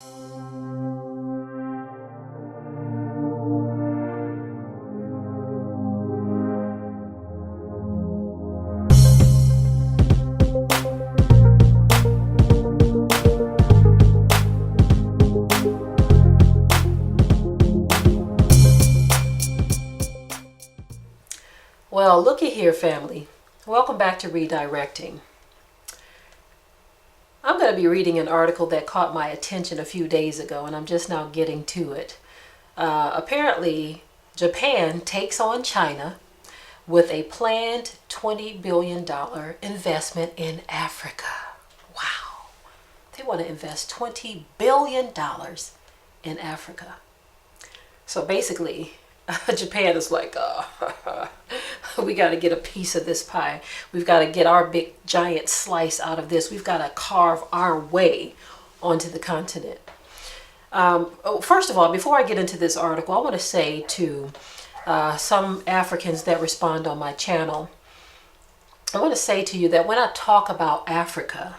Well, looky here, family. Welcome back to Redirecting. I'm going to be reading an article that caught my attention a few days ago, and I'm just now getting to it. Apparently, Japan takes on China with a planned $20 billion investment in Africa. Wow. They want to invest $20 billion in Africa. So basically, Japan is like, we got to get a piece of this pie. We've got to get our big giant slice out of this. We've got to carve our way onto the continent. First of all, before I get into this article, I want to say to some Africans that respond on my channel, I want to say to you that when I talk about Africa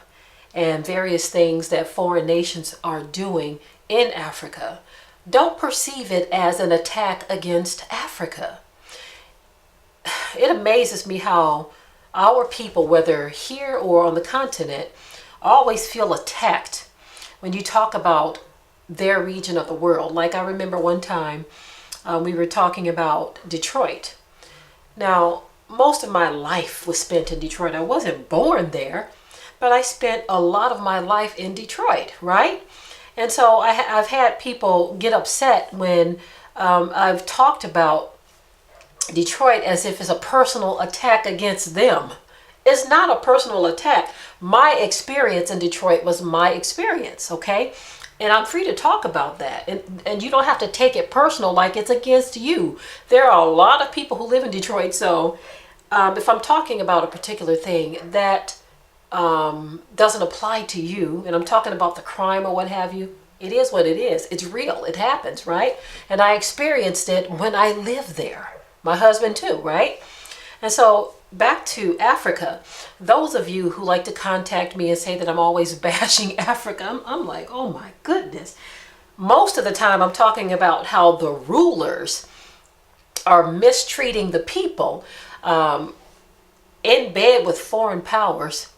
and various things that foreign nations are doing in Africa, don't perceive it as an attack against Africa. It amazes me how our people, whether here or on the continent, always feel attacked when you talk about their region of the world. Like I remember one time we were talking about Detroit. Now, most of my life was spent in Detroit. I wasn't born there, but I spent a lot of my life in Detroit, right? And so I've had people get upset when I've talked about Detroit as if it's a personal attack against them. It's not a personal attack. My experience in Detroit was my experience, okay? And I'm free to talk about that. And you don't have to take it personal like it's against you. There are a lot of people who live in Detroit, so if I'm talking about a particular thing that doesn't apply to you, and I'm talking about the crime or what have you, it is what it is. It's real. It happens, right? And I experienced it when I lived there. My husband too, right? And so back to Africa. Those of you who like to contact me and say that I'm always bashing Africa, I'm like, oh my goodness. Most of the time I'm talking about how the rulers are mistreating the people in bed with foreign powers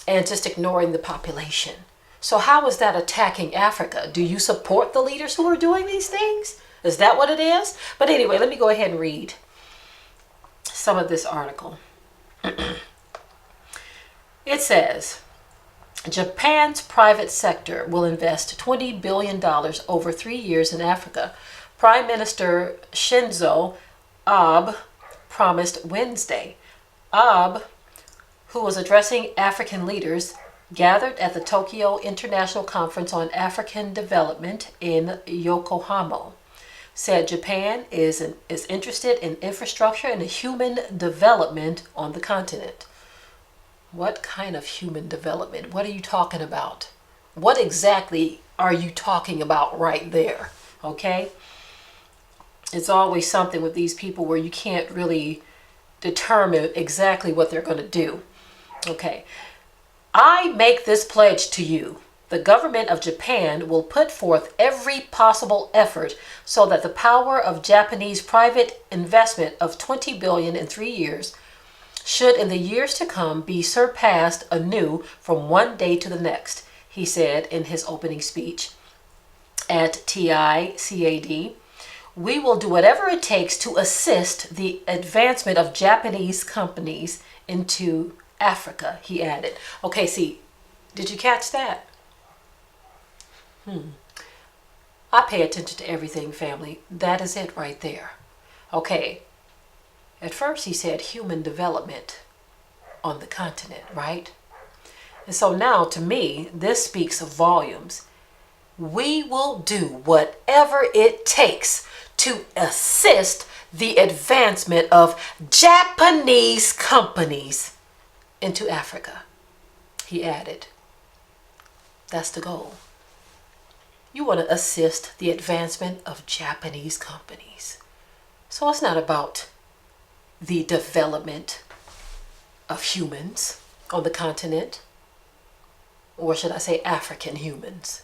and just ignoring the population. So how is that attacking Africa? Do you support the leaders who are doing these things? Is that what it is? But anyway, let me go ahead and read some of this article. It says, Japan's private sector will invest $20 billion over 3 years in Africa. Prime Minister Shinzo Abe promised Wednesday. Abe, who was addressing African leaders gathered at the Tokyo International Conference on African Development in Yokohama, said Japan is interested in infrastructure and human development on the continent. What kind of human development? What are you talking about? What exactly are you talking about right there? Okay? It's always something with these people where you can't really determine exactly what they're going to do. Okay. I make this pledge to you. The government of Japan will put forth every possible effort so that the power of Japanese private investment of $20 billion in 3 years should in the years to come be surpassed anew from one day to the next, he said in his opening speech at TICAD. We will do whatever it takes to assist the advancement of Japanese companies into Africa, he added. Okay, see, did you catch that? I pay attention to everything, family. That is it right there. Okay. At first he said human development on the continent, right? And so now to me, this speaks of volumes. We will do whatever it takes to assist the advancement of Japanese companies into Africa, he added. That's the goal. You want to assist the advancement of Japanese companies. So it's not about the development of humans on the continent, or should I say African humans.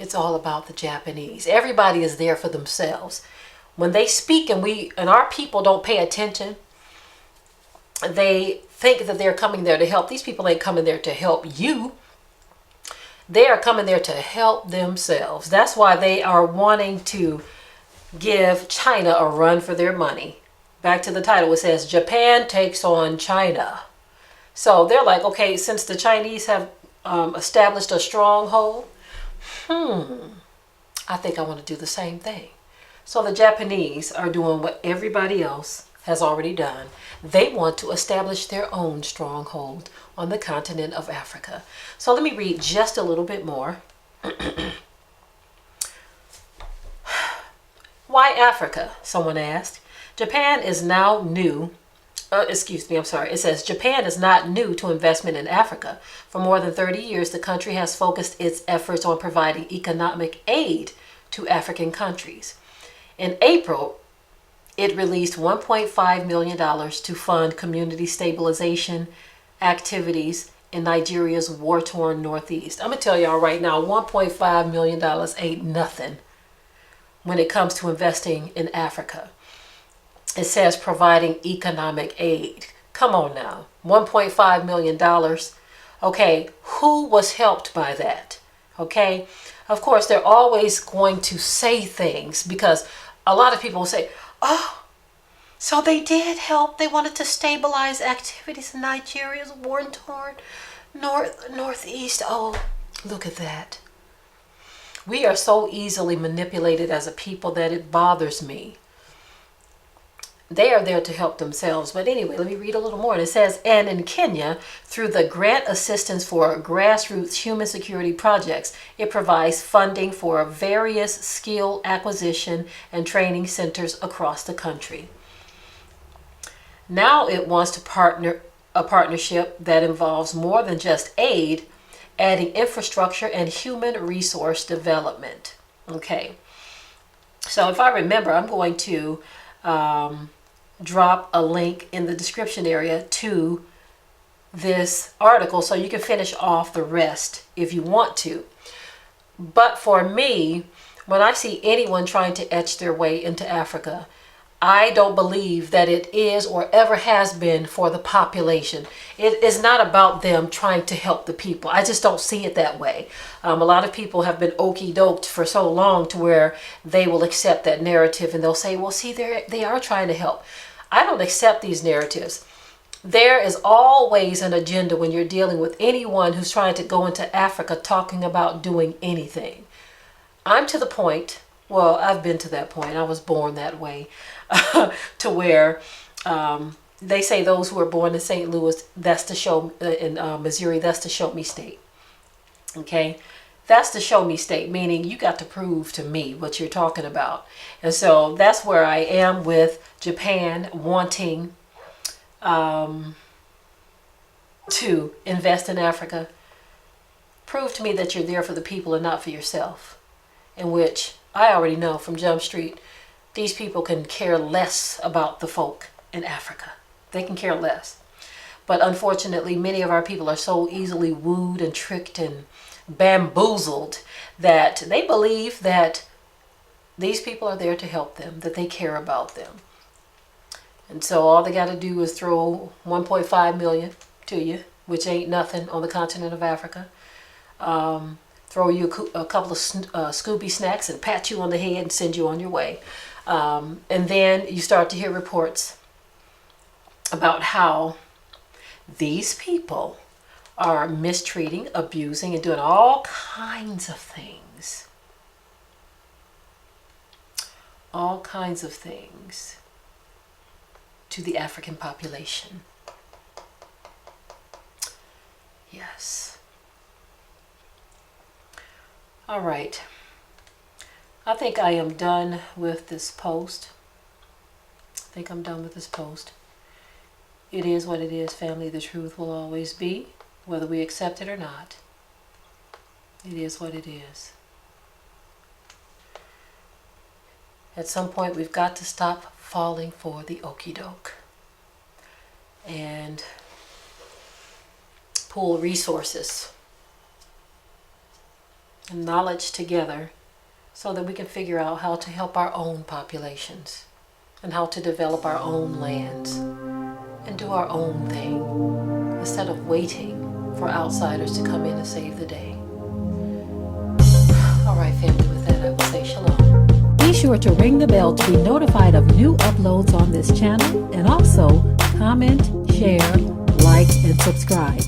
It's all about the Japanese. Everybody is there for themselves. When they speak and our people don't pay attention, they think that they're coming there to help. These people ain't coming there to help you. They are coming there to help themselves. That's why they are wanting to give China a run for their money. Back to the title, it says Japan takes on China. So they're like, okay, since the Chinese have established a stronghold, I think I want to do the same thing. So the Japanese are doing what everybody else has already done. They want to establish their own stronghold on the continent of Africa. So let me read just a little bit more. Why Africa? Someone asked. Japan is now new. It says Japan is not new to investment in Africa. For more than 30 years, the country has focused its efforts on providing economic aid to African countries. In April, it released $1.5 million to fund community stabilization activities in Nigeria's war-torn Northeast. I'm going to tell y'all right now, $1.5 million ain't nothing when it comes to investing in Africa. It says providing economic aid. Come on now, $1.5 million. Okay, who was helped by that? Okay, of course, they're always going to say things because a lot of people will say, oh, so they did help. They wanted to stabilize activities in Nigeria's war-torn Northeast. Oh, look at that. We are so easily manipulated as a people that it bothers me. They are there to help themselves. But anyway, let me read a little more. And it says, and in Kenya, through the Grant Assistance for Grassroots Human Security Projects, it provides funding for various skill acquisition and training centers across the country. Now it wants to a partnership that involves more than just aid, adding infrastructure and human resource development. Okay. So if I remember, I'm going to drop a link in the description area to this article so you can finish off the rest if you want to. But for me, when I see anyone trying to etch their way into Africa, I don't believe that it is or ever has been for the population. It is not about them trying to help the people. I just don't see it that way. A lot of people have been okey-doked for so long to where they will accept that narrative and they'll say, well, see, they are trying to help. I don't accept these narratives. There is always an agenda when you're dealing with anyone who's trying to go into Africa talking about doing anything. I'm to the point, well, I've been to that point. I was born that way, to where they say those who are born in St. Louis, that's the show, in Missouri, that's the show me state. Okay? That's the show me state, meaning you got to prove to me what you're talking about. And so that's where I am with Japan wanting to invest in Africa. Prove to me that you're there for the people and not for yourself. In which I already know from Jump Street, these people can care less about the folk in Africa. They can care less. But unfortunately, many of our people are so easily wooed and tricked and bamboozled that they believe that these people are there to help them, that they care about them. And so all they got to do is throw 1.5 million to you, which ain't nothing on the continent of Africa. Throw you a couple of Scooby snacks and pat you on the head and send you on your way. And then you start to hear reports about how these people are mistreating, abusing, and doing all kinds of things. All kinds of things to the African population. Yes. All right. I think I am done with this post. It is what it is, family. The truth will always be, whether we accept it or not. It is what it is. At some point, we've got to stop falling for the okie doke and pool resources and knowledge together so that we can figure out how to help our own populations and how to develop our own lands and do our own thing instead of waiting for outsiders to come in and save the day. All right, family, with that, I will say shalom. Be sure to ring the bell to be notified of new uploads on this channel, and also comment, share, like, and subscribe.